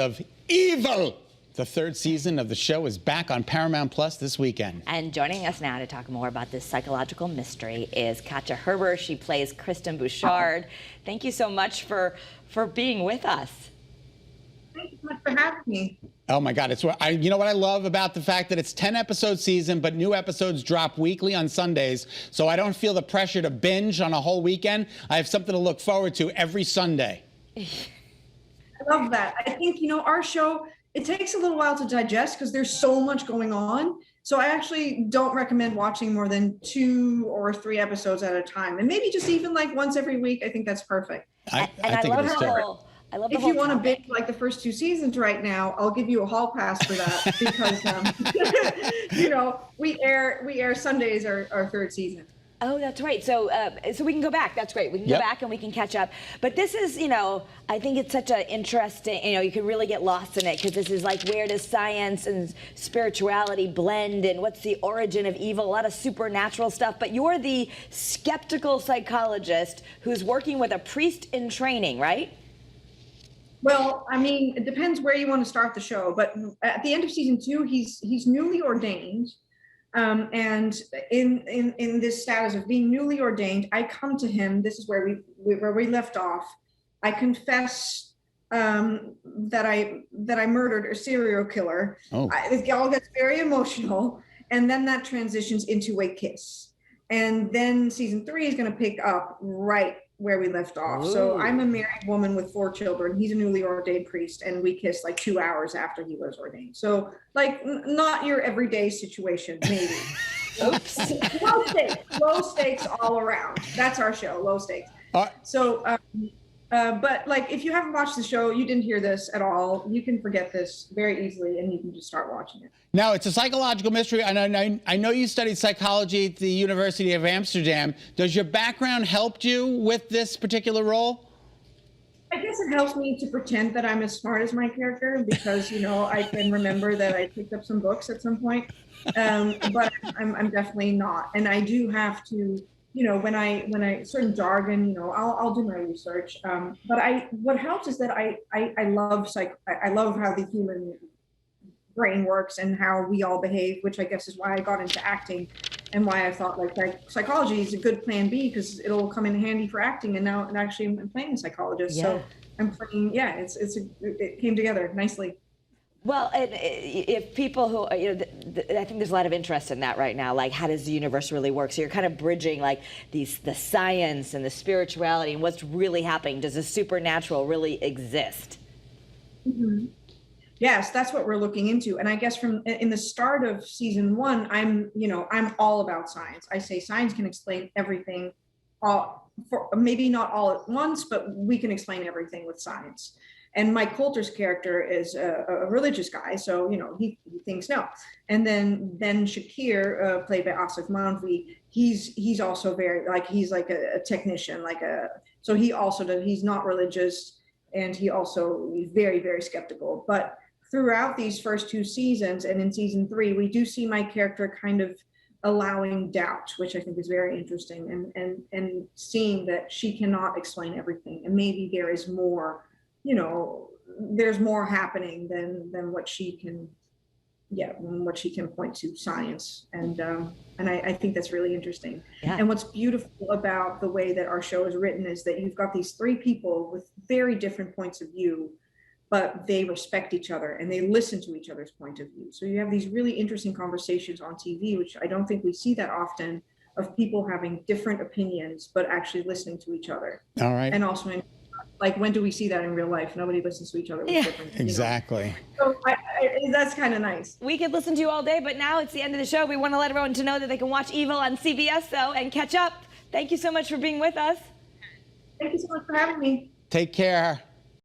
of Evil. The third season of the show is back on Paramount Plus this weekend. And joining us now to talk more about this psychological mystery is Katja Herber. She plays Kristen Bouchard. Thank you so much for being with us. Thank you so much for having me. Oh my God, you know what I love about the fact that it's 10-episode season, but new episodes drop weekly on Sundays, so I don't feel the pressure to binge on a whole weekend. I have something to look forward to every Sunday. I love that. I think, our show, it takes a little while to digest because there's so much going on. So I actually don't recommend watching more than 2 or 3 episodes at a time. And maybe just even like once every week. I think that's perfect. I think it is too. If you want to binge like the first 2 seasons right now, I'll give you a hall pass for that because, we air Sundays our third season. Oh, that's right. So we can go back. That's great. We can go back and we can catch up. But this is, I think it's such an interesting, you can really get lost in it because this is like, where does science and spirituality blend and what's the origin of evil? A lot of supernatural stuff. But you're the skeptical psychologist who's working with a priest in training, right? Well, I mean, it depends where you want to start the show. But at the end of season 2, he's newly ordained. And in this status of being newly ordained, I come to him. This is where we left off. I confess that I murdered a serial killer. Oh. It all gets very emotional, and then that transitions into a kiss. And then season 3 is going to pick up right where we left off. Ooh. So I'm a married woman with 4 children. He's a newly ordained priest, and we kissed like 2 hours after he was ordained. So like not your everyday situation, maybe. Oops. Low stakes all around. That's our show, low stakes. So, but like if you haven't watched the show, you didn't hear this at all, you can forget this very easily and you can just start watching it. Now, it's a psychological mystery. I know you studied psychology at the University of Amsterdam. Does your background help you with this particular role? I guess it helps me to pretend that I'm as smart as my character because, I can remember that I picked up some books at some point, but I'm definitely not. And I do have to, when I certain jargon, I'll do my research. But what helps is that I love how the human brain works and how we all behave, which I guess is why I got into acting and why I thought like psychology is a good plan B because it'll come in handy for acting. And now actually I'm playing a psychologist. Yeah. So I'm playing, it came together nicely. Well, if people who, I think there's a lot of interest in that right now, like how does the universe really work? So you're kind of bridging like the science and the spirituality and what's really happening. Does the supernatural really exist? Mm-hmm. Yes, that's what we're looking into. And I guess in the start of season 1, I'm all about science. I say science can explain everything, maybe not all at once, but we can explain everything with science. And Mike Coulter's character is a religious guy, so he thinks no. And then Ben Shakir, played by Asif Manvi, he's also very he's like a technician, so he also does. He's not religious, and he's very, very skeptical. But throughout these first 2 seasons, and in season 3, we do see my character kind of allowing doubt, which I think is very interesting, and seeing that she cannot explain everything, and maybe there is more. There's more happening than what she can point to, science. And I think that's really interesting. Yeah. And what's beautiful about the way that our show is written is that you've got these 3 people with very different points of view, but they respect each other and they listen to each other's point of view. So you have these really interesting conversations on TV, which I don't think we see that often, of people having different opinions, but actually listening to each other. All right. And also when do we see that in real life? Nobody listens to each other. With different, exactly. So that's kind of nice. We could listen to you all day, but now it's the end of the show. We want to let everyone to know that they can watch Evil on CBS, though, and catch up. Thank you so much for being with us. Thank you so much for having me. Take care.